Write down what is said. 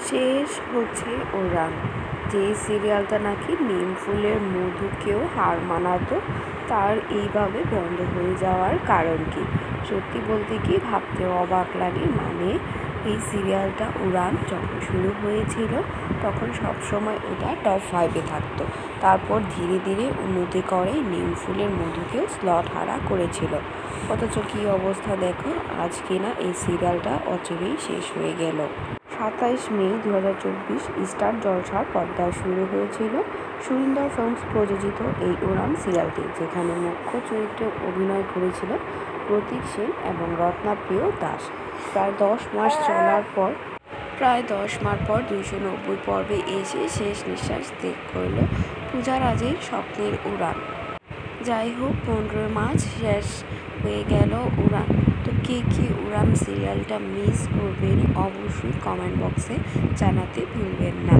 শেষ হচ্ছে উড়ান, যে সিরিয়ালটা নাকি নিম ফুলের মধুকেও হার মানাতো, তার এইভাবে বন্ধ হয়ে যাওয়ার কারণ কি? সত্যি বলতে কি ভাবতেও অবাক লাগে। মানে এই সিরিয়ালটা উড়ান যখন শুরু হয়েছিল তখন সবসময় ওটা টপ 5-এ থাকতো। তারপর ধীরে ধীরে উন্নতি করে নিম ফুলের মধুকেও স্লট হারা করেছিল। অথচ কী অবস্থা দেখো, আজ কিনা এই সিরিয়ালটা অচিরেই শেষ হয়ে গেল। 27 মে 2024 স্টার জলসার পর্দায় শুরু হয়েছিল সুরিন্দর ফিল্মস প্রযোজিত এই উড়ান সিরিয়ালটি, যেখানে মুখ্য চরিত্রে অভিনয় করেছিল প্রতীক সেন এবং রত্নাপ্রিয় দাস। প্রায় 10 মাস পর 290 পর্বে এসে শেষ নিঃশ্বাস ত্যাগ করল পূজা রাজের স্বপ্নের উড়ান। যাই হোক, 15 মাস শেষ হয়ে গেল উড়ান। তো কে উড়ান সিরিয়ালটা মিস করবেন অবশ্যই কমেন্ট বক্সে জানাতে ভুলবেন না।